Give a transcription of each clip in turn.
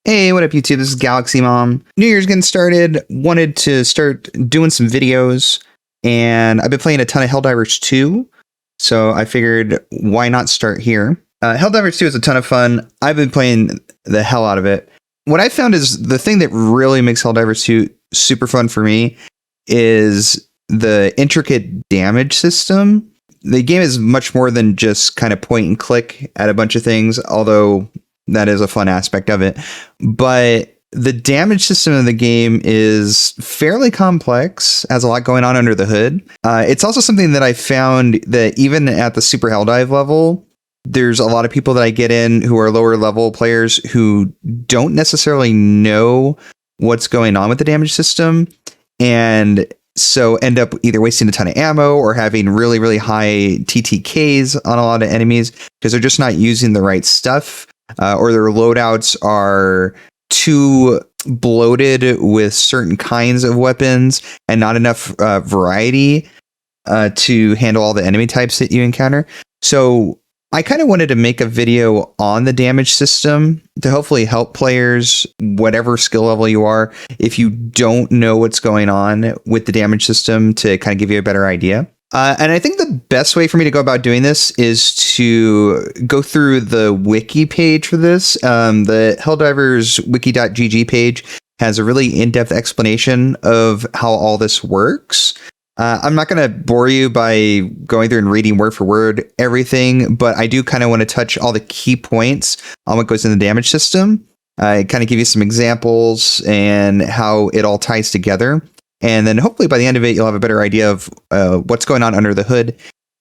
Hey, what up, YouTube? This is Galaxy Mom. New Year's getting started. Wanted to start doing some videos, and I've been playing a ton of Helldivers 2, so I figured why not start here. Helldivers 2 is a ton of fun. I've been playing the hell out of it. What I found is the thing that really makes Helldivers 2 super fun for me is the intricate damage system. The game is much more than just kind of point and click at a bunch of things, although that is a fun aspect of it. But the damage system of the game is fairly complex, has a lot going on under the hood. It's also something that I found that even at the super Helldive level, there's a lot of people that I get in who are lower level players who don't necessarily know what's going on with the damage system, and so end up either wasting a ton of ammo or having really, really high TTKs on a lot of enemies because they're just not using the right stuff. Or their loadouts are too bloated with certain kinds of weapons and not enough variety to handle all the enemy types that you encounter. So I kind of wanted to make a video on the damage system to hopefully help players, whatever skill level you are, if you don't know what's going on with the damage system, to kind of give you a better idea. And I think the best way for me to go about doing this is to go through the wiki page for this. The Helldivers wiki.gg page has a really in-depth explanation of how all this works. I'm not going to bore you by going through and reading word for word everything, but I do kind of want to touch all the key points on what goes in the damage system. Kind of give you some examples and how it all ties together. And then hopefully by the end of it, you'll have a better idea of what's going on under the hood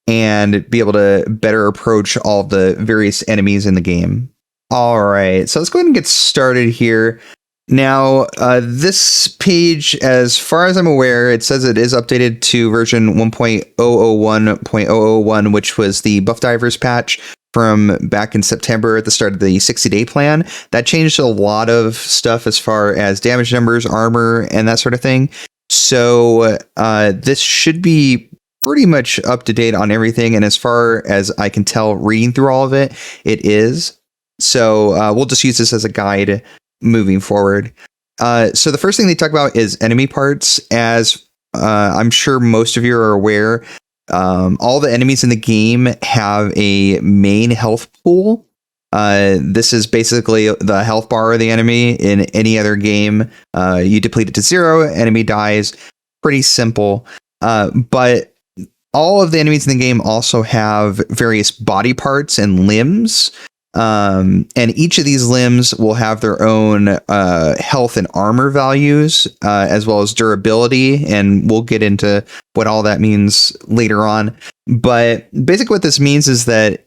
and be able to better approach all of the various enemies in the game. All right, so let's go ahead and get started here. Now, this page, as far as I'm aware, it says it is updated to version 1.001.001, which was the Buff Divers patch from back in September at the start of the 60-day plan. That changed a lot of stuff as far as damage numbers, armor, and that sort of thing. So this should be pretty much up to date on everything. And as far as I can tell, reading through all of it, it is. So we'll just use this as a guide moving forward. So the first thing they talk about is enemy parts. As I'm sure most of you are aware, all the enemies in the game have a main health pool. This is basically the health bar of the enemy. In any other game, you deplete it to 0, enemy dies. Pretty simple. But all of the enemies in the game also have various body parts and limbs. And each of these limbs will have their own health and armor values, as well as durability. And we'll get into what all that means later on. But basically what this means is that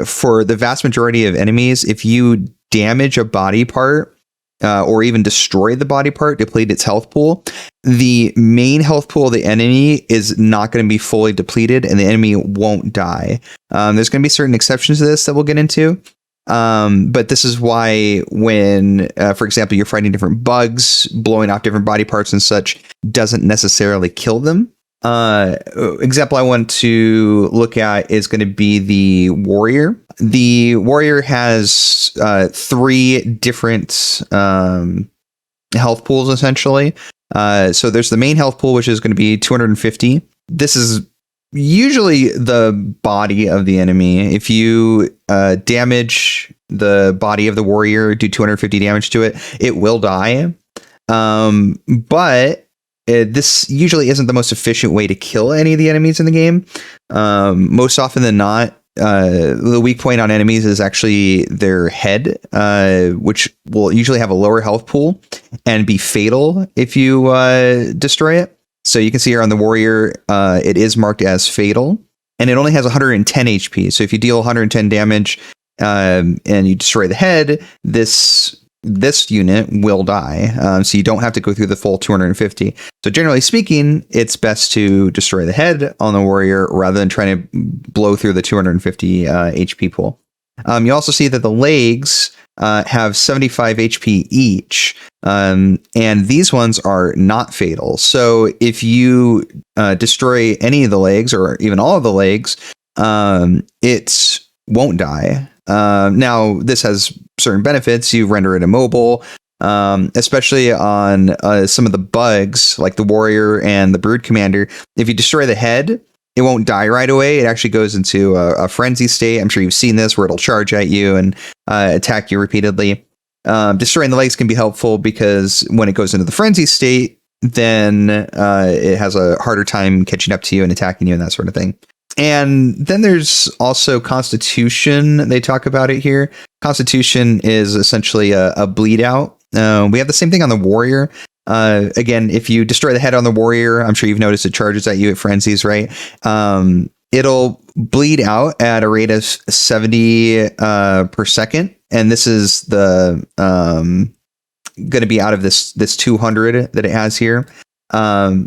for the vast majority of enemies, if you damage a body part or even destroy the body part, deplete its health pool, the main health pool of the enemy is not going to be fully depleted and the enemy won't die. There's going to be certain exceptions to this that we'll get into. But this is why when, for example, you're fighting different bugs, blowing off different body parts and such doesn't necessarily kill them. Example I want to look at is going to be the warrior. The warrior has 3 different health pools, essentially. So there's the main health pool, which is going to be 250. This is usually the body of the enemy. If you damage the body of the warrior, do 250 damage to it, it will die. But this usually isn't the most efficient way to kill any of the enemies in the game. Most often than not, the weak point on enemies is actually their head, which will usually have a lower health pool and be fatal if you destroy it. So you can see here on the warrior, it is marked as fatal, and it only has 110 HP. So if you deal 110 damage and you destroy the head, this unit will die. So you don't have to go through the full 250. So generally speaking, it's best to destroy the head on the warrior rather than trying to blow through the 250 HP pool. You also see that the legs have 75 HP each. And these ones are not fatal. So if you destroy any of the legs or even all of the legs, it won't die. Now, this has certain benefits. You render it immobile. especially on some of the bugs like the warrior and the brood commander. If you destroy the head, it won't die right away. It actually goes into a frenzy state. I'm sure you've seen this where it'll charge at you and attack you repeatedly. Destroying the legs can be helpful because when it goes into the frenzy state, then it has a harder time catching up to you and attacking you and that sort of thing. And then there's also Constitution. They talk about it here. Constitution is essentially a bleed out. We have the same thing on the warrior. Again, if you destroy the head on the warrior, I'm sure you've noticed it charges at you at frenzies, right? It'll bleed out at a rate of 70 per second. And this is the going to be out of this 200 that it has here.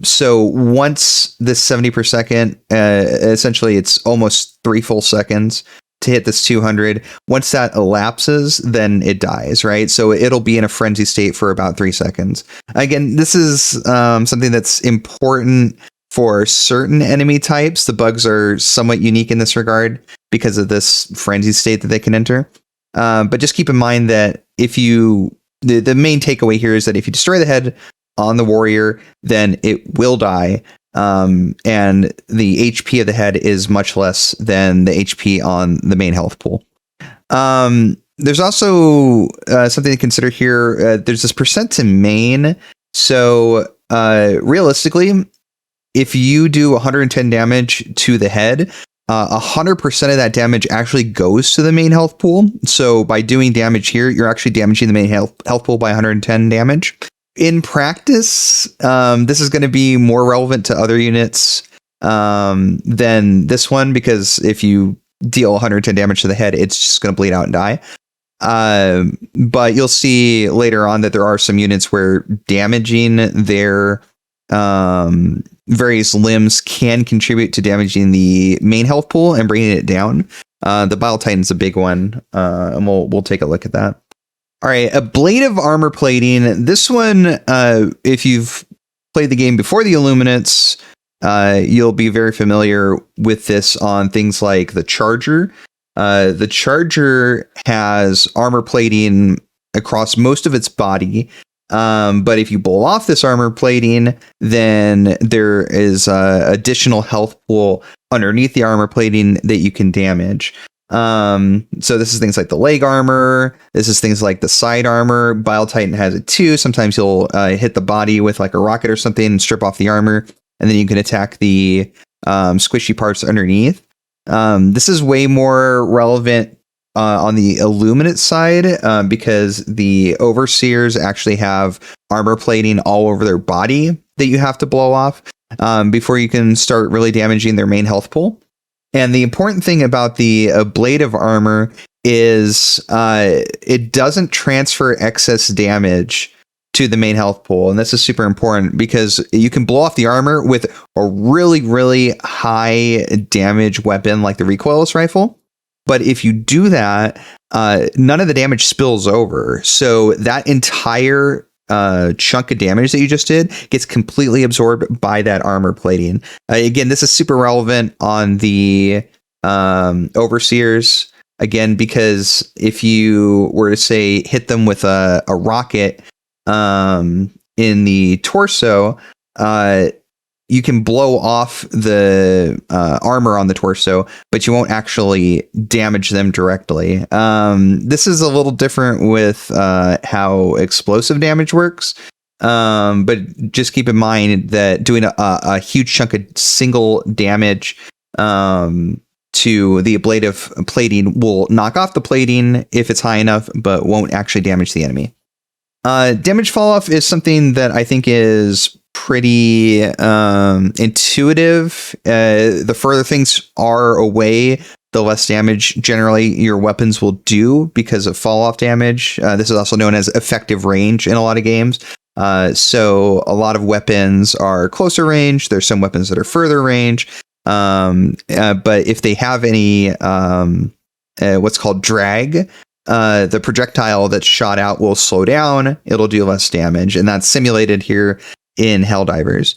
So once this 70 per second, essentially it's almost 3 full seconds to hit this 200. Once that elapses, then it dies, right? So it'll be in a frenzy state for about 3 seconds. Again, this is something that's important for certain enemy types. The bugs are somewhat unique in this regard because of this frenzy state that they can enter. But just keep in mind that if you, the main takeaway here is that if you destroy the head on the warrior, then it will die. And the HP of the head is much less than the HP on the main health pool. There's also something to consider here. There's this percent to main. So realistically, if you do 110 damage to the head, 100% of that damage actually goes to the main health pool. So by doing damage here, you're actually damaging the main health pool by 110 damage. In practice, this is going to be more relevant to other units than this one, because if you deal 110 damage to the head, it's just going to bleed out and die. But you'll see later on that there are some units where damaging their various limbs can contribute to damaging the main health pool and bringing it down. The Bile Titan's a big one, and we'll take a look at that. All right, Ablative Armor plating. This one, if you've played the game before the Illuminates, you'll be very familiar with this on things like the Charger. The Charger has armor plating across most of its body. But if you blow off this armor plating, then there is additional health pool underneath the armor plating that you can damage. So this is things like the leg armor. This is things like the side armor. Bile Titan has it too. Sometimes you'll hit the body with like a rocket or something and strip off the armor, and then you can attack the squishy parts underneath. This is way more relevant on the Illuminate side, because the Overseers actually have armor plating all over their body that you have to blow off before you can start really damaging their main health pool. And the important thing about the Ablative Armor is it doesn't transfer excess damage to the main health pool. And this is super important because you can blow off the armor with a really, really high damage weapon like the recoilless rifle. But if you do that, none of the damage spills over. So that entire chunk of damage that you just did gets completely absorbed by that armor plating. Again, this is super relevant on the Overseers. Again, because if you were to say hit them with a rocket in the torso, you can blow off the armor on the torso, but you won't actually damage them directly. This is a little different with how explosive damage works. But just keep in mind that doing a huge chunk of single damage to the ablative plating will knock off the plating if it's high enough, but won't actually damage the enemy. Damage fall-off is something that I think is pretty intuitive. The further things are away, the less damage generally your weapons will do because of fall-off damage. This is also known as effective range in a lot of games. So a lot of weapons are closer range. There's some weapons that are further range. But if they have any what's called drag, the projectile that's shot out will slow down. It'll do less damage, and that's simulated here in Helldivers.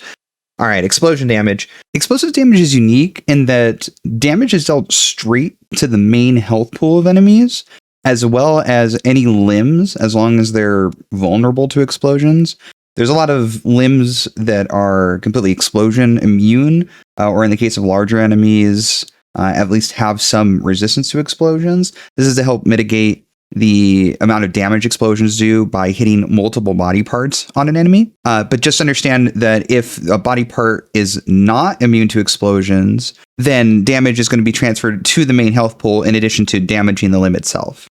All right, explosion damage. Explosive damage is unique in that damage is dealt straight to the main health pool of enemies. as well as any limbs, as long as they're vulnerable to explosions. There's a lot of limbs that are completely explosion immune, or in the case of larger enemies, at least have some resistance to explosions. This is to help mitigate the amount of damage explosions do by hitting multiple body parts on an enemy. But just understand that if a body part is not immune to explosions, then damage is going to be transferred to the main health pool in addition to damaging the limb itself.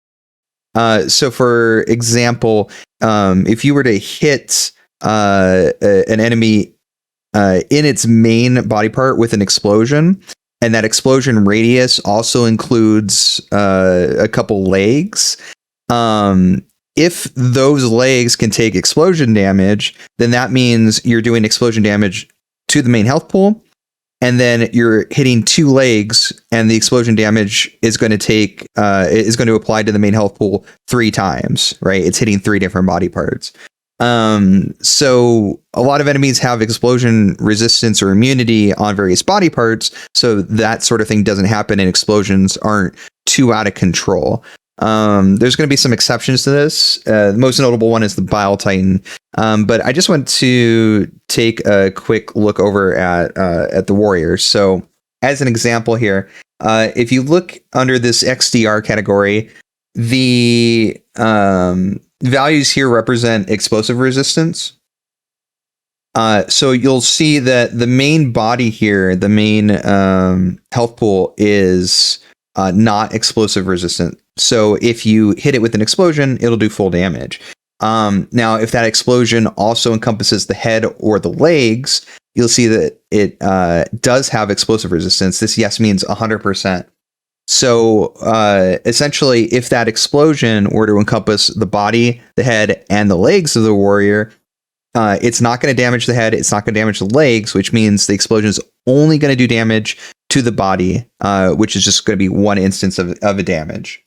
So for example, if you were to hit an enemy in its main body part with an explosion, and that explosion radius also includes a couple legs. If those legs can take explosion damage, then that means you're doing explosion damage to the main health pool. And then you're hitting 2 legs, and the explosion damage is going to apply to the main health pool 3 times, right? It's hitting 3 different body parts. So a lot of enemies have explosion resistance or immunity on various body parts, so that sort of thing doesn't happen and explosions aren't too out of control. There's going to be some exceptions to this. The most notable one is the Bile Titan. But I just want to take a quick look over at the warriors. So as an example here, if you look under this XDR category, the values here represent explosive resistance. So you'll see that the main body here, the main health pool, is not explosive resistant. So if you hit it with an explosion, it'll do full damage. Now, if that explosion also encompasses the head or the legs, you'll see that it does have explosive resistance. This yes means 100%. So essentially, if that explosion were to encompass the body, the head, and the legs of the warrior, it's not going to damage the head, it's not going to damage the legs, which means the explosion is only going to do damage to the body, which is just going to be one instance of a damage.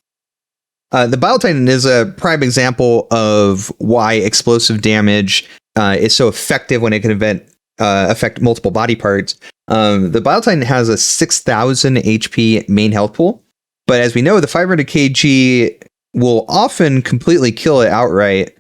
The Bile Titan is a prime example of why explosive damage is so effective when it can affect multiple body parts. The Bile Titan has a 6,000 HP main health pool, but as we know, the 500 kg will often completely kill it outright,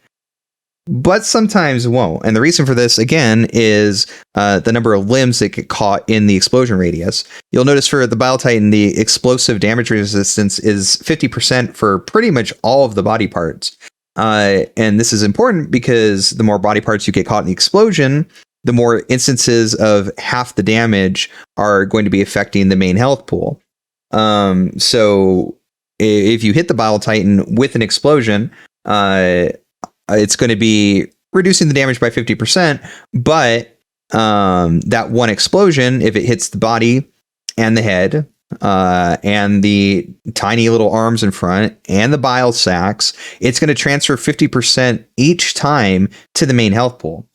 but sometimes won't. And the reason for this, again, is the number of limbs that get caught in the explosion radius. You'll notice for the Bile Titan, the explosive damage resistance is 50% for pretty much all of the body parts. And this is important because the more body parts you get caught in the explosion, the more instances of half the damage are going to be affecting the main health pool. So if you hit the Bile Titan with an explosion, it's going to be reducing the damage by 50%, but that one explosion, if it hits the body and the head, and the tiny little arms in front and the bile sacs, it's going to transfer 50% each time to the main health pool.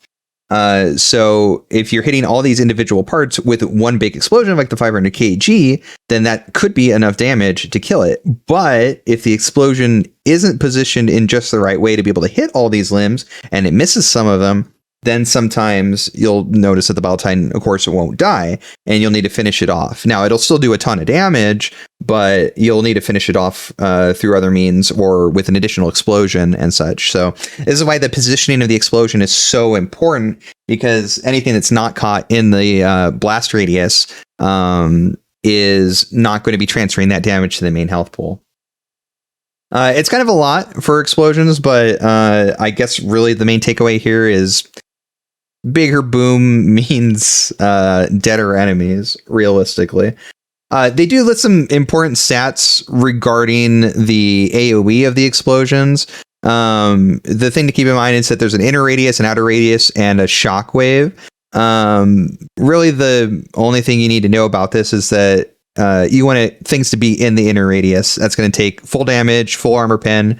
So if you're hitting all these individual parts with one big explosion like the 500 kg, then that could be enough damage to kill it. But if the explosion isn't positioned in just the right way to be able to hit all these limbs and it misses some of them, then sometimes you'll notice that the Bile Titan, of course, it won't die, and you'll need to finish it off. Now, it'll still do a ton of damage, but you'll need to finish it off through other means or with an additional explosion and such. So this is why the positioning of the explosion is so important, because anything that's not caught in the blast radius is not going to be transferring that damage to the main health pool. It's kind of a lot for explosions, but I guess really the main takeaway here is bigger boom means deader enemies, realistically. They do list some important stats regarding the AoE of the explosions. The thing to keep in mind is that there's an inner radius, an outer radius, and a shockwave. Really, the only thing you need to know about this is that you want things to be in the inner radius. That's going to take full damage, full armor pen.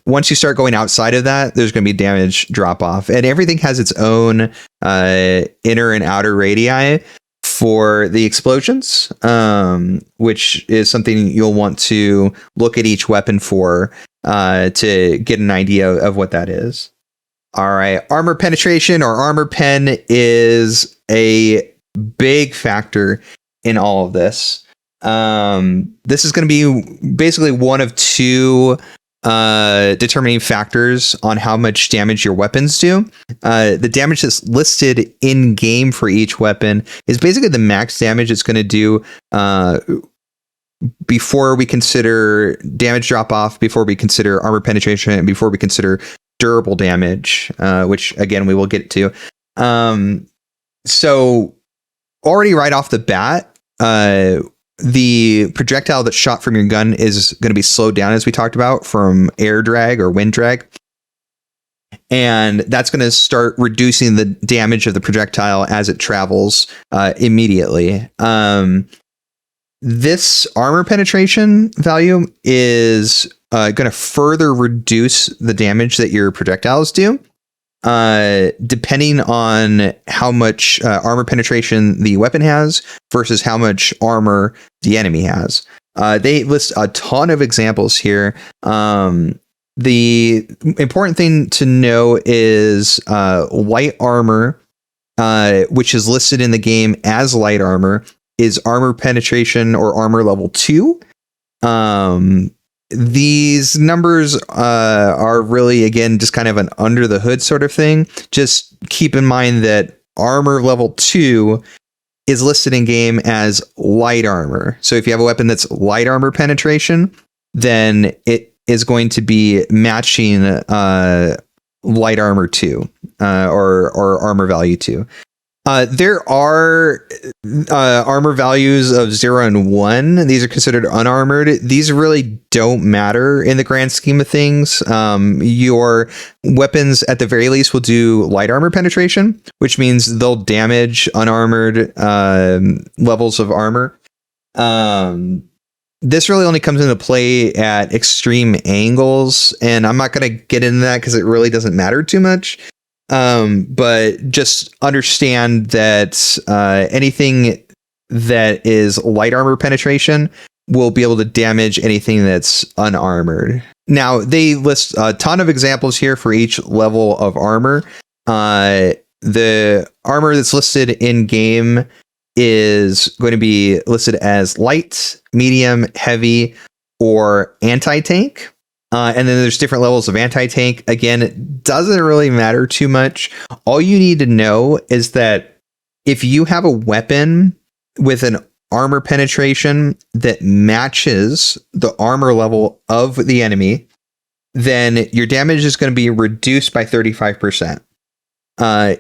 Once you start going outside of that, there's going to be damage drop off, and everything has its own inner and outer radii for the explosions, which is something you'll want to look at each weapon for to get an idea of what that is. All right, armor penetration or armor pen is a big factor in all of this. This is going to be basically one of two determining factors on how much damage your weapons do. The damage that's listed in game for each weapon is basically the max damage it's going to do before we consider damage drop off, before we consider armor penetration, and before we consider durable damage, which again we will get to. So already right off the bat, the projectile that's shot from your gun is going to be slowed down, as we talked about, from air drag or wind drag. And that's going to start reducing the damage of the projectile as it travels immediately. This armor penetration value is going to further reduce the damage that your projectiles do, depending on how much armor penetration the weapon has versus how much armor the enemy has. They list a ton of examples here. The important thing to know is light armor, which is listed in the game as light armor, is armor penetration or armor level 2. These numbers are really, again, just kind of an under the hood sort of thing. Just keep in mind that armor level 2 is listed in game as light armor. So if you have a weapon that's light armor penetration, then it is going to be matching light armor 2 or armor value 2. There are armor values of 0 and 1. These are considered unarmored. These really don't matter in the grand scheme of things. Your weapons, at the very least, will do light armor penetration, which means they'll damage unarmored levels of armor. This really only comes into play at extreme angles, and I'm not going to get into that because it really doesn't matter too much. But just understand that anything that is light armor penetration will be able to damage anything that's unarmored. Now, they list a ton of examples here for each level of armor. The armor that's listed in game is going to be listed as light, medium, heavy, or anti-tank. And then there's different levels of anti-tank. Again, it doesn't really matter too much. All you need to know is that if you have a weapon with an armor penetration that matches the armor level of the enemy, then your damage is going to be reduced by 35%.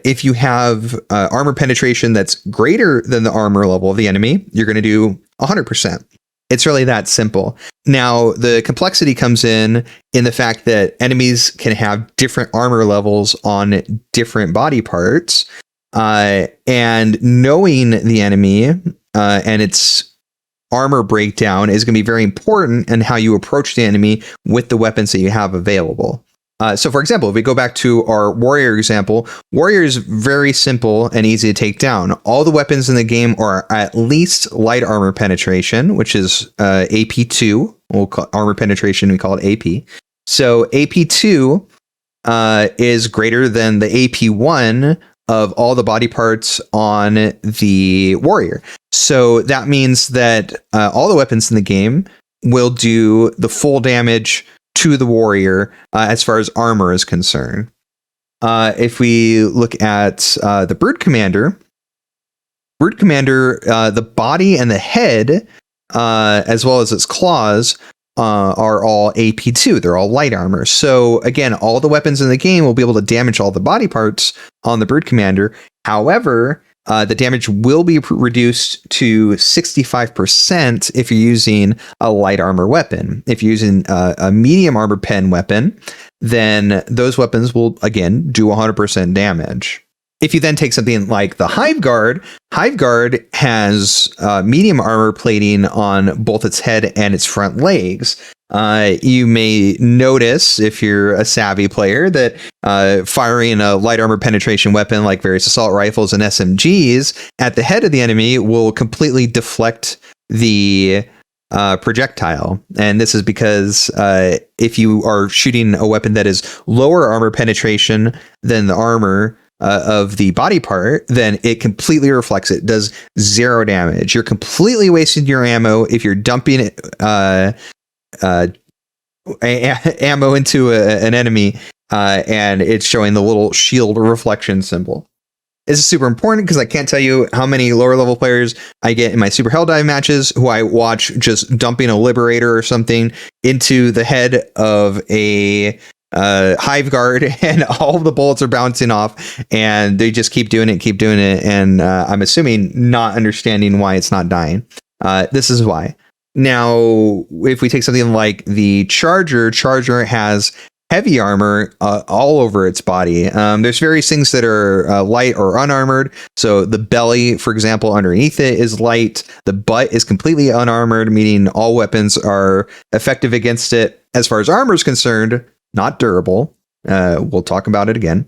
If you have armor penetration that's greater than the armor level of the enemy, you're going to do 100%. It's really that simple. Now, the complexity comes in the fact that enemies can have different armor levels on different body parts. And knowing the enemy and its armor breakdown is going to be very important in how you approach the enemy with the weapons that you have available. So, for example, if we go back to our warrior example, warrior is very simple and easy to take down. All the weapons in the game are at least light armor penetration, which is AP2. We'll call armor penetration, we call it AP. So AP2 is greater than the AP1 of all the body parts on the warrior. So that means that all the weapons in the game will do the full damage to the warrior as far as armor is concerned. If we look at the Brood Commander, the body and the head, as well as its claws, are all AP2. They're all light armor. So again, all the weapons in the game will be able to damage all the body parts on the Brood Commander. However, the damage will be reduced to 65% if you're using a light armor weapon. If you're using a medium armor pen weapon, then those weapons will, again, do 100% damage. If you then take something like the Hive Guard has medium armor plating on both its head and its front legs. You may notice, if you're a savvy player, that firing a light armor penetration weapon like various assault rifles and SMGs at the head of the enemy will completely deflect the projectile. And this is because if you are shooting a weapon that is lower armor penetration than the armor, of the body part, then it completely reflects it. Does 0 damage. You're completely wasting your ammo if you're dumping it, ammo into an enemy, and it's showing the little shield reflection symbol. This is super important because I can't tell you how many lower level players I get in my super Helldive matches who I watch just dumping a Liberator or something into the head of a Hive Guard, and all the bullets are bouncing off, and they just keep doing it, and I'm assuming not understanding why it's not dying. This is why. Now, if we take something like the Charger has heavy armor all over its body. There's various things that are light or unarmored. So the belly, for example, underneath it is light. The butt is completely unarmored, meaning all weapons are effective against it. As far as armor is concerned, not durable. We'll talk about it again.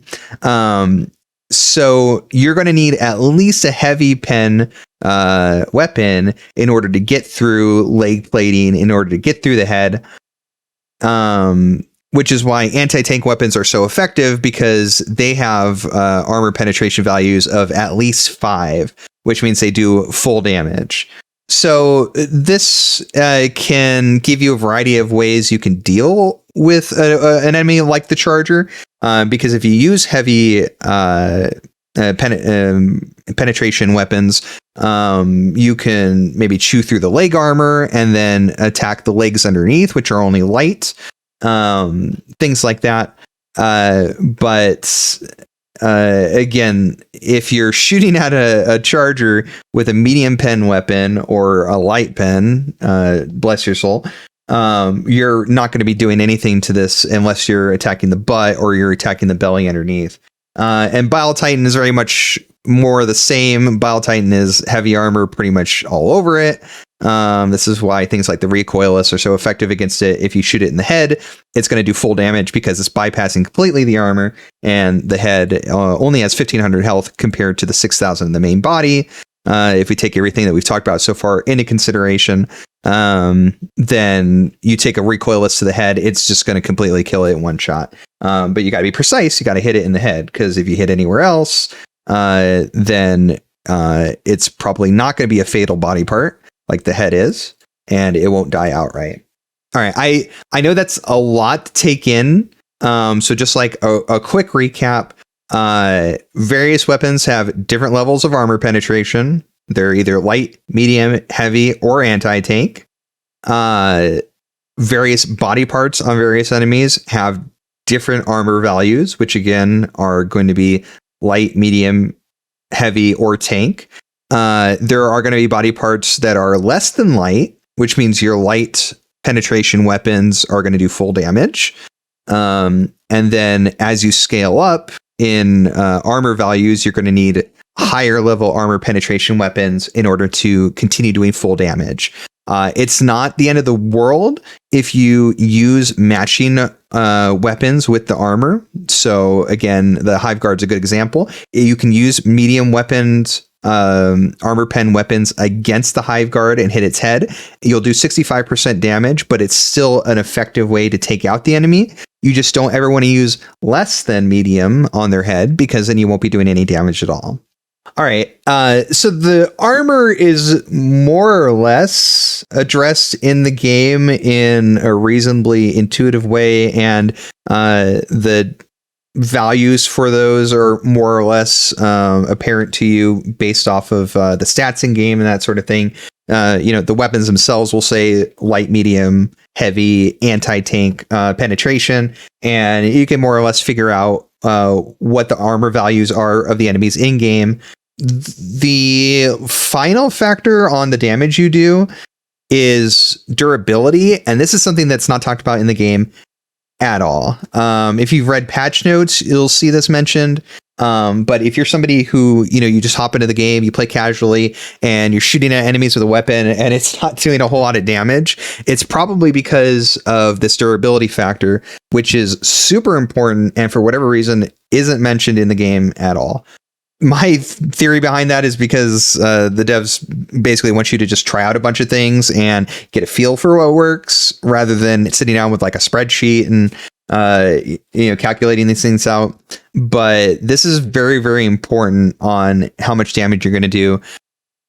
So you're going to need at least a heavy pen weapon in order to get through leg plating, in order to get through the head. Which is why anti-tank weapons are so effective, because they have armor penetration values of at least 5, which means they do full damage. So this can give you a variety of ways you can deal with an enemy like the Charger, because if you use heavy penetration weapons, you can maybe chew through the leg armor and then attack the legs underneath, which are only light. Things like that. But again, if you're shooting at a Charger with a medium pen weapon or a light pen, bless your soul, you're not going to be doing anything to this unless you're attacking the butt or you're attacking the belly underneath. And Bile Titan is very much more the same. Bile Titan is heavy armor pretty much all over it. This is why things like the recoilless are so effective against it. If you shoot it in the head, it's going to do full damage because it's bypassing completely the armor, and the head only has 1500 health compared to the 6000 in the main body. If we take everything that we've talked about so far into consideration, then you take a recoilless to the head, it's just going to completely kill it in one shot. But you got to be precise. You got to hit it in the head, because if you hit anywhere else, then it's probably not going to be a fatal body part like the head is, and it won't die outright. All right, I know that's a lot to take in. So just like a quick recap, various weapons have different levels of armor penetration. They're either light, medium, heavy, or anti-tank. Various body parts on various enemies have different armor values, which again are going to be light, medium, heavy, or tank. There are going to be body parts that are less than light, which means your light penetration weapons are going to do full damage. And then as you scale up in armor values, you're going to need higher level armor penetration weapons in order to continue doing full damage. It's not the end of the world if you use matching weapons with the armor. So again, the Hive Guard's a good example. You can use medium weapons, armor pen weapons against the Hive Guard and hit its head. You'll do 65% damage, but it's still an effective way to take out the enemy. You just don't ever want to use less than medium on their head, because then you won't be doing any damage at all. All right. So the armor is more or less addressed in the game in a reasonably intuitive way, and the values for those are more or less apparent to you based off of the stats in game and that sort of thing. The weapons themselves will say light, medium, heavy, anti-tank penetration, and you can more or less figure out what the armor values are of the enemies in game. The final factor on the damage you do is durability, and this is something that's not talked about in the game at all. If you've read patch notes, you'll see this mentioned. But if you're somebody who, you just hop into the game, you play casually, and you're shooting at enemies with a weapon and it's not doing a whole lot of damage, it's probably because of this durability factor, which is super important and for whatever reason isn't mentioned in the game at all. My theory behind that is because the devs basically want you to just try out a bunch of things and get a feel for what works, rather than sitting down with like a spreadsheet and calculating these things out. but this is very, very important on how much damage you're going to do.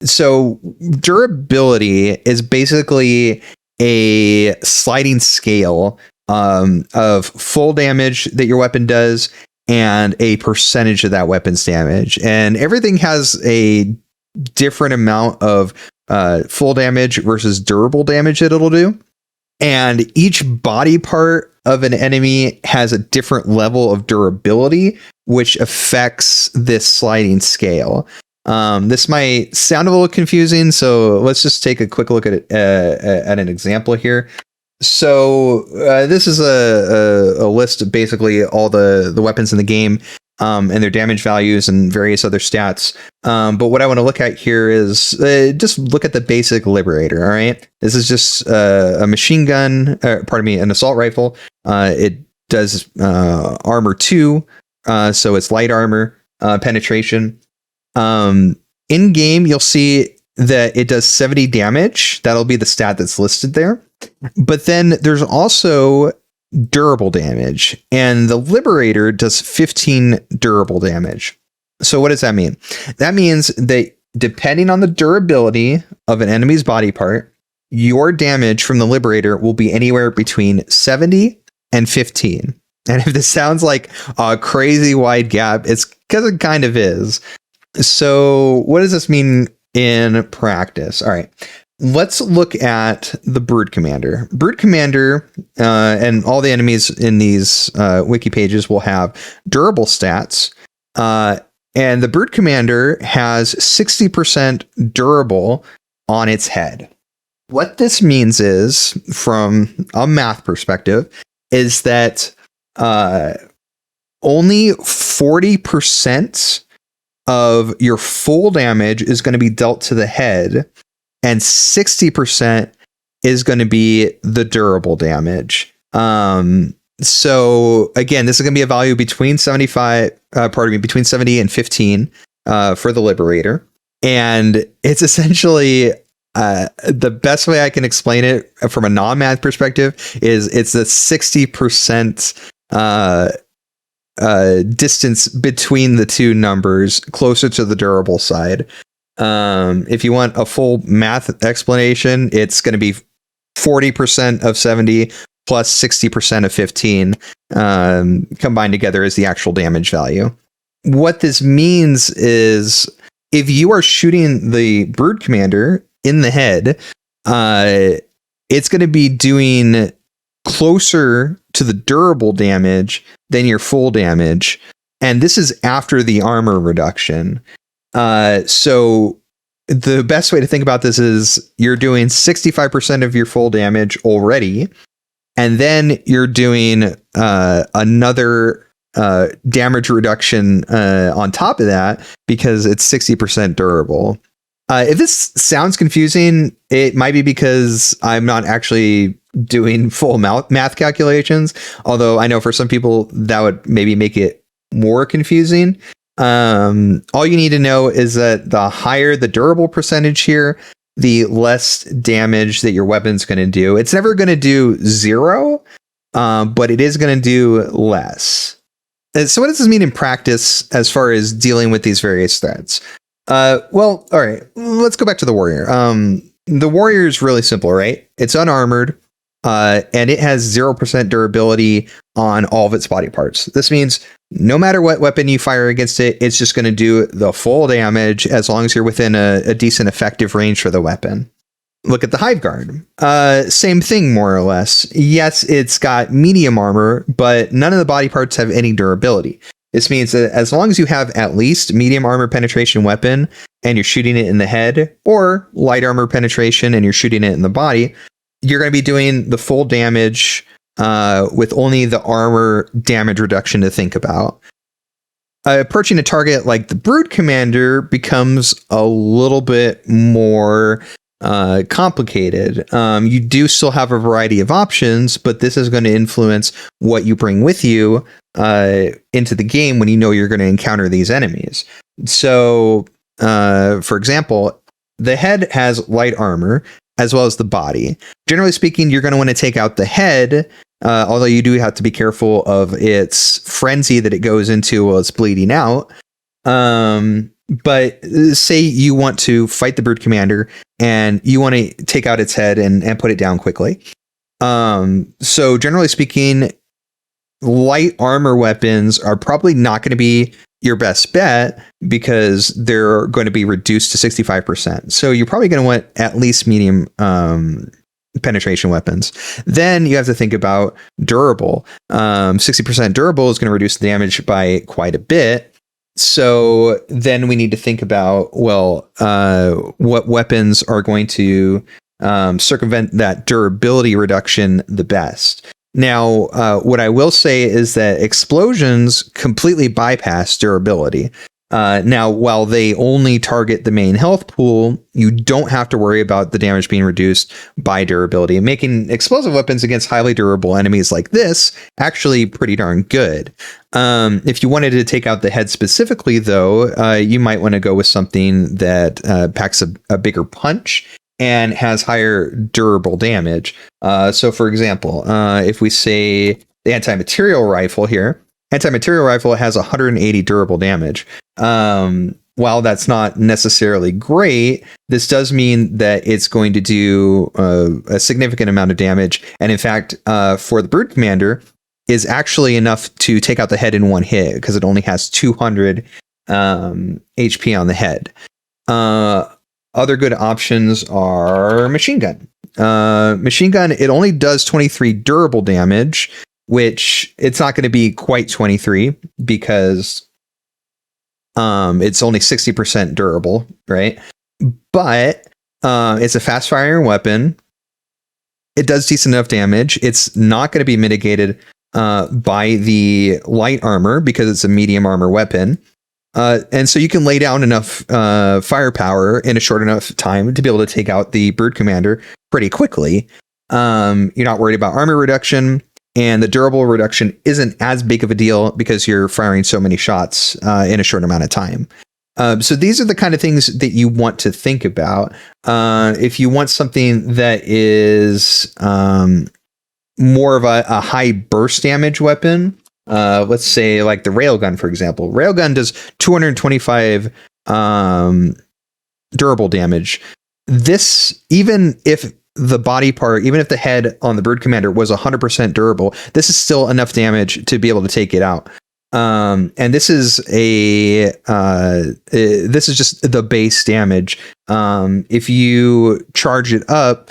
So durability is basically a sliding scale of full damage that your weapon does and a percentage of that weapon's damage. And everything has a different amount of full damage versus durable damage that it'll do. And each body part of an enemy has a different level of durability, which affects this sliding scale. This might sound a little confusing, so let's just take a quick look at it, at an example here. So this is a list of basically all the weapons in the game and their damage values and various other stats. But what I want to look at here is just look at the basic Liberator. All right, this is just a machine gun, an assault rifle. It does armor 2, so it's light armor penetration. In game, you'll see that it does 70 damage. That'll be the stat that's listed there. But then there's also durable damage, and the Liberator does 15 durable damage. So what does that mean? That means that depending on the durability of an enemy's body part, your damage from the Liberator will be anywhere between 70 and 15. And if this sounds like a crazy wide gap, it's because it kind of is. So what does this mean in practice? All right, let's look at the Brood Commander. Brood Commander and all the enemies in these wiki pages will have durable stats. And the Brood Commander has 60% durable on its head. What this means is, from a math perspective, is that only 40% of your full damage is going to be dealt to the head, and 60% is going to be the durable damage. So again, this is going to be a value between between 70 and 15 for the Liberator. And it's essentially the best way I can explain it from a non-math perspective is it's a 60% distance between the two numbers, closer to the durable side. If you want a full math explanation, it's going to be 40% of 70 plus 60% of 15 combined together is the actual damage value. What this means is if you are shooting the Brood Commander in the head, it's going to be doing closer to the durable damage than your full damage. And this is after the armor reduction. So the best way to think about this is you're doing 65% of your full damage already, and then you're doing another damage reduction on top of that because it's 60% durable. If this sounds confusing, it might be because I'm not actually doing full math calculations, although I know for some people that would maybe make it more confusing. All you need to know is that the higher the durable percentage here, the less damage that your weapon's going to do. It's never going to do 0, but it is going to do less. So what does this mean in practice as far as dealing with these various threats? Well, all right, let's go back to the Warrior. The Warrior is really simple, right? It's unarmored, and it has 0% durability on all of its body parts. This means no matter what weapon you fire against it, it's just going to do the full damage as long as you're within a decent effective range for the weapon. Look at the Hive Guard. Same thing, more or less. Yes, it's got medium armor, but none of the body parts have any durability. This means that as long as you have at least medium armor penetration weapon and you're shooting it in the head, or light armor penetration and you're shooting it in the body, you're going to be doing the full damage with only the armor damage reduction to think about. Approaching a target like the Brood Commander becomes a little bit more complicated. You do still have a variety of options, but this is going to influence what you bring with you into the game when you know you're going to encounter these enemies. So, for example, the head has light armor, as well as the body. Generally speaking, you're going to want to take out the head, although you do have to be careful of its frenzy that it goes into while it's bleeding out. But say you want to fight the Brood Commander and you want to take out its head and put it down quickly. So generally speaking, light armor weapons are probably not going to be your best bet because they're going to be reduced to 65%. So you're probably going to want at least medium penetration weapons. Then you have to think about durable. 60% durable is going to reduce the damage by quite a bit. So then we need to think about, well, what weapons are going to circumvent that durability reduction the best. Now, what I will say is that explosions completely bypass durability. Now, while they only target the main health pool, you don't have to worry about the damage being reduced by durability, making explosive weapons against highly durable enemies like this actually pretty darn good. If you wanted to take out the head specifically, though, you might want to go with something that packs a bigger punch and has higher durable damage. So, for example, if we say the anti-material rifle here, anti-material rifle has 180 durable damage. While that's not necessarily great, this does mean that it's going to do a significant amount of damage. And in fact, for the Brood Commander, is actually enough to take out the head in one hit because it only has 200 HP on the head. Other good options are machine gun. Machine gun, it only does 23 durable damage, which it's not going to be quite 23 because it's only 60% durable, right? But it's a fast firing weapon. It does decent enough damage. It's not going to be mitigated by the light armor because it's a medium armor weapon. And so you can lay down enough firepower in a short enough time to be able to take out the Brood Commander pretty quickly. You're not worried about armor reduction, and the durable reduction isn't as big of a deal because you're firing so many shots in a short amount of time. So these are the kind of things that you want to think about. If you want something that is more of a high burst damage weapon, let's say like the railgun, for example. Railgun does 225 durable damage. This, even if the body part, even if the head on the Brood Commander was 100% durable, this is still enough damage to be able to take it out. And this is this is just the base damage. If you charge it up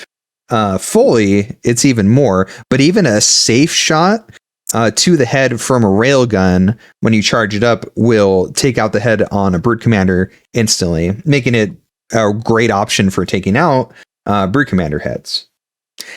fully, it's even more. But even a safe shot to the head from a railgun, when you charge it up, will take out the head on a Brood Commander instantly, making it a great option for taking out Brood Commander heads.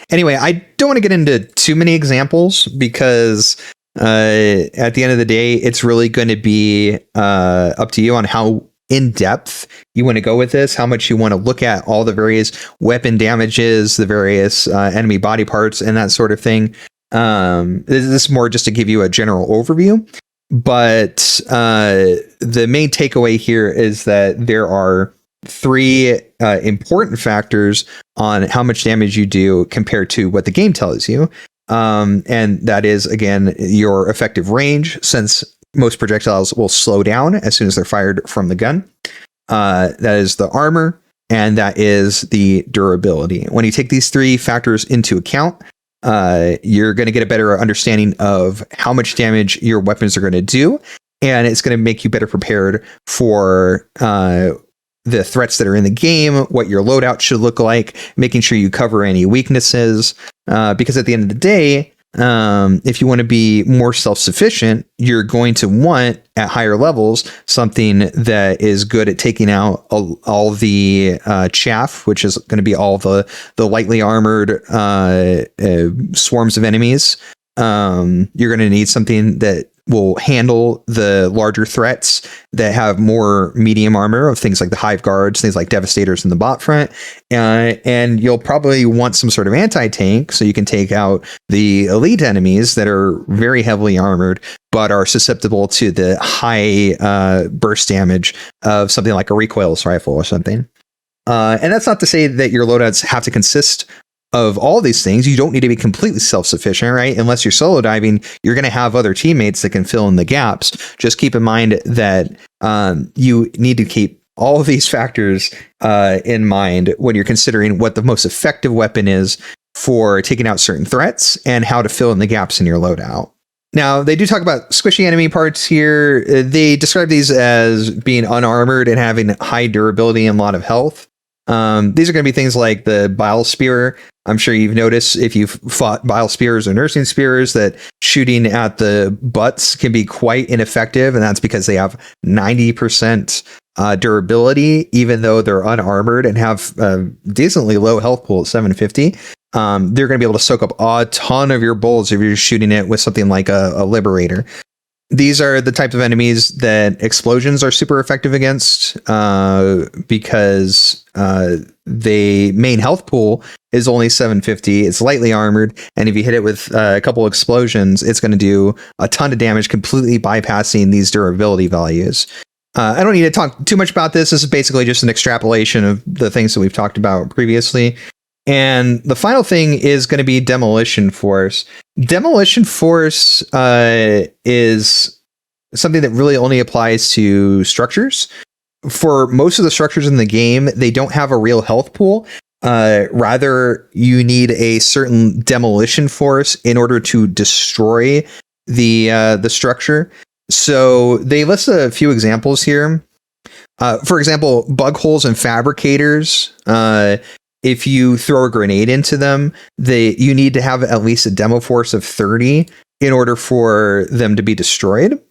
Anyway, I don't want to get into too many examples because at the end of the day, it's really going to be up to you on how in depth you want to go with this, how much you want to look at all the various weapon damages, the various enemy body parts, and that sort of thing. This is more just to give you a general overview, but the main takeaway here is that there are three important factors on how much damage you do compared to what the game tells you. And that is, again, your effective range, since most projectiles will slow down as soon as they're fired from the gun. That is the armor, and that is the durability. When you take these three factors into account, you're going to get a better understanding of how much damage your weapons are going to do, and it's going to make you better prepared for the threats that are in the game, what your loadout should look like, making sure you cover any weaknesses, because at the end of the day, if you want to be more self-sufficient, you're going to want, at higher levels, something that is good at taking out all the chaff, which is going to be all the lightly armored swarms of enemies. You're going to need something that will handle the larger threats that have more medium armor, of things like the Hive Guards, things like Devastators in the bot front. And you'll probably want some sort of anti-tank so you can take out the elite enemies that are very heavily armored, but are susceptible to the high burst damage of something like a recoilless rifle or something. And that's not to say that your loadouts have to consist of all these things. You don't need to be completely self-sufficient, right? Unless you're solo diving, you're going to have other teammates that can fill in the gaps. Just keep in mind that you need to keep all of these factors in mind when you're considering what the most effective weapon is for taking out certain threats and how to fill in the gaps in your loadout. Now, they do talk about squishy enemy parts here. They describe these as being unarmored and having high durability and a lot of health. These are going to be things like the bile spear. I'm sure you've noticed if you've fought bile spears or nursing spears that shooting at the butts can be quite ineffective, and that's because they have 90% durability, even though they're unarmored and have a decently low health pool at 750. They're going to be able to soak up a ton of your bullets if you're shooting it with something like a Liberator. These are the type of enemies that explosions are super effective against because the main health pool is only 750. It's lightly armored, and if you hit it with a couple explosions, it's going to do a ton of damage, completely bypassing these durability values. I don't need to talk too much about this. This is basically just an extrapolation of the things that we've talked about previously. And the final thing is going to be Demolition Force. Demolition Force is something that really only applies to structures. For most of the structures in the game, they don't have a real health pool. Rather, you need a certain demolition force in order to destroy the structure. So they list a few examples here. For example, bug holes and fabricators. If you throw a grenade into them, you need to have at least a demo force of 30 in order for them to be destroyed.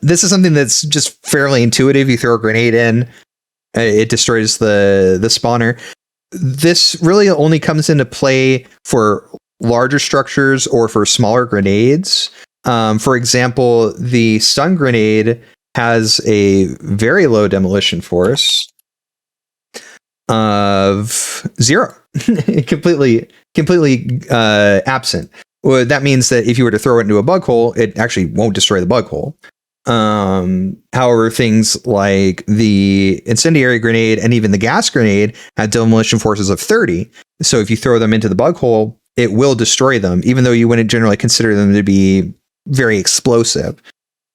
This is something that's just fairly intuitive. You throw a grenade in, it destroys the spawner. This really only comes into play for larger structures or for smaller grenades. For example, the stun grenade has a very low demolition force of 0. completely absent. Well, that means that if you were to throw it into a bug hole, it actually won't destroy the bug hole. However, things like the incendiary grenade and even the gas grenade had demolition forces of 30. So if you throw them into the bug hole, it will destroy them, even though you wouldn't generally consider them to be very explosive.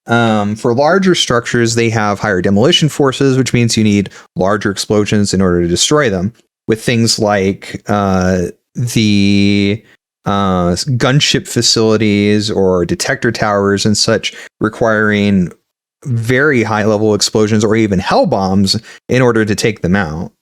For larger structures, they have higher demolition forces, which means you need larger explosions in order to destroy them. With things like the gunship facilities or detector towers and such, requiring very high level explosions or even hell bombs in order to take them out.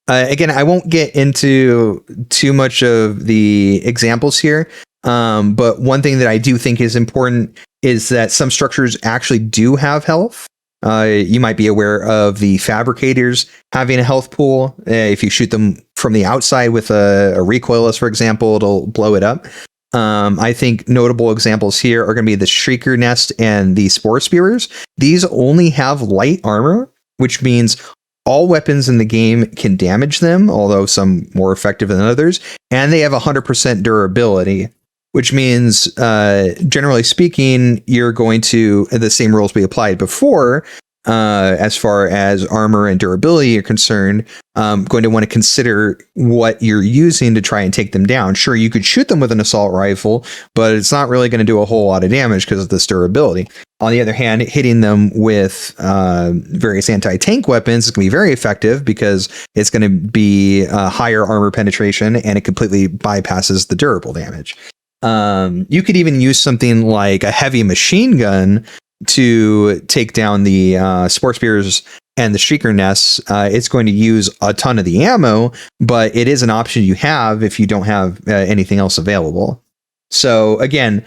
Again, I won't get into too much of the examples here, but one thing that I do think is important is that some structures actually do have health. You might be aware of the fabricators having a health pool. If you shoot them from the outside with a recoilless, for example, it'll blow it up. I think notable examples here are going to be the Shrieker Nest and the Spore Spearers. These only have light armor, which means all weapons in the game can damage them, although some more effective than others, and they have 100% durability, which means, generally speaking, you're going to, the same rules we applied before, as far as armor and durability are concerned, going to want to consider what you're using to try and take them down. Sure, you could shoot them with an assault rifle, but it's not really going to do a whole lot of damage because of this durability. On the other hand, hitting them with various anti-tank weapons is going to be very effective because it's going to be higher armor penetration and it completely bypasses the durable damage. You could even use something like a heavy machine gun to take down the Spore Spears and the Shrieker Nests. It's going to use a ton of the ammo, but it is an option you have if you don't have anything else available. So again,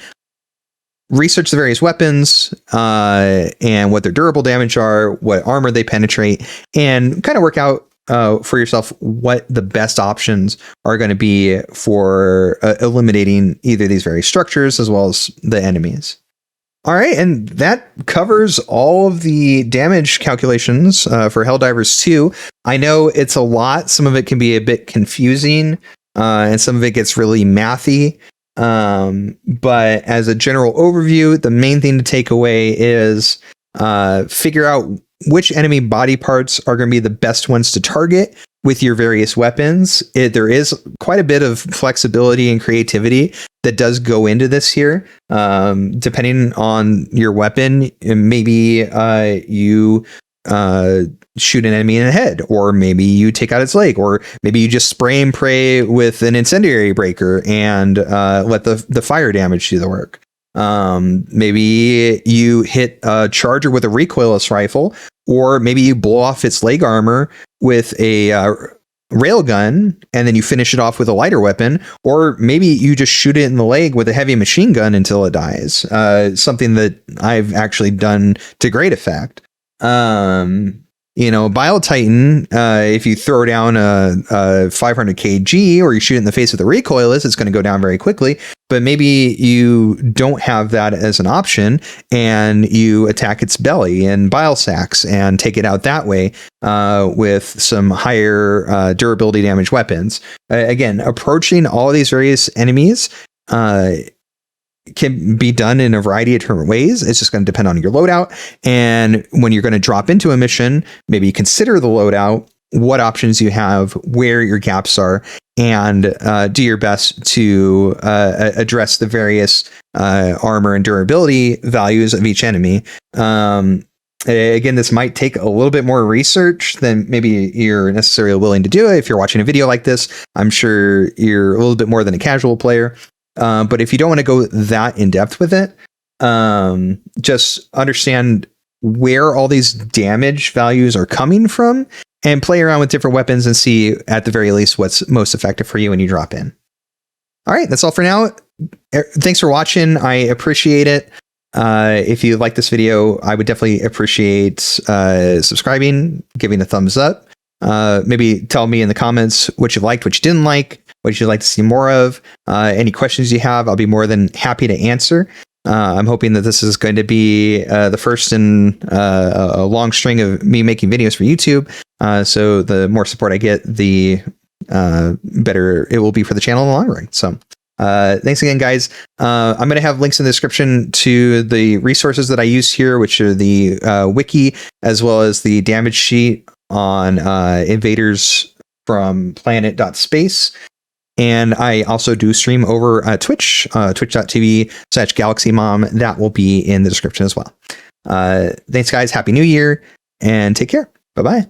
research the various weapons and what their durable damage are, what armor they penetrate, and kind of work out for yourself what the best options are going to be for eliminating either these various structures as well as the enemies. All right, and that covers all of the damage calculations for Helldivers 2. I know it's a lot. Some of it can be a bit confusing, and some of it gets really mathy. But as a general overview, the main thing to take away is figure out which enemy body parts are going to be the best ones to target with your various weapons. There is quite a bit of flexibility and creativity that does go into this here. Depending on your weapon, maybe you shoot an enemy in the head, or maybe you take out its leg, or maybe you just spray and pray with an incendiary breaker and let the fire damage do the work. Maybe you hit a charger with a recoilless rifle, or maybe you blow off its leg armor with a railgun, and then you finish it off with a lighter weapon, or maybe you just shoot it in the leg with a heavy machine gun until it dies. Something that I've actually done to great effect. Bile Titan, if you throw down a 500 kg or you shoot it in the face with a recoilless, it's going to go down very quickly. But maybe you don't have that as an option, and you attack its belly and bile sacs and take it out that way with some higher durability damage weapons. Again, approaching all of these various enemies can be done in a variety of different ways. It's just going to depend on your loadout. And when you're going to drop into a mission, maybe consider the loadout, what options you have, where your gaps are, and do your best to address the various armor and durability values of each enemy. Again, this might take a little bit more research than maybe you're necessarily willing to do. If you're watching a video like this, I'm sure you're a little bit more than a casual player. But if you don't want to go that in depth with it, just understand where all these damage values are coming from and play around with different weapons and see at the very least what's most effective for you when you drop in. All right, that's all for now. Thanks for watching. I appreciate it. If you like this video, I would definitely appreciate subscribing, giving a thumbs up. Maybe tell me in the comments what you liked, what you didn't like, what you'd like to see more of. Any questions you have, I'll be more than happy to answer. I'm hoping that this is going to be the first in a long string of me making videos for YouTube. So the more support I get, the better it will be for the channel in the long run. So thanks again, guys. I'm going to have links in the description to the resources that I use here, which are the wiki, as well as the damage sheet on invaders from planet.space. And I also do stream over Twitch, twitch.tv/GalaxyMom. That will be in the description as well. Thanks, guys. Happy New Year and take care. Bye-bye.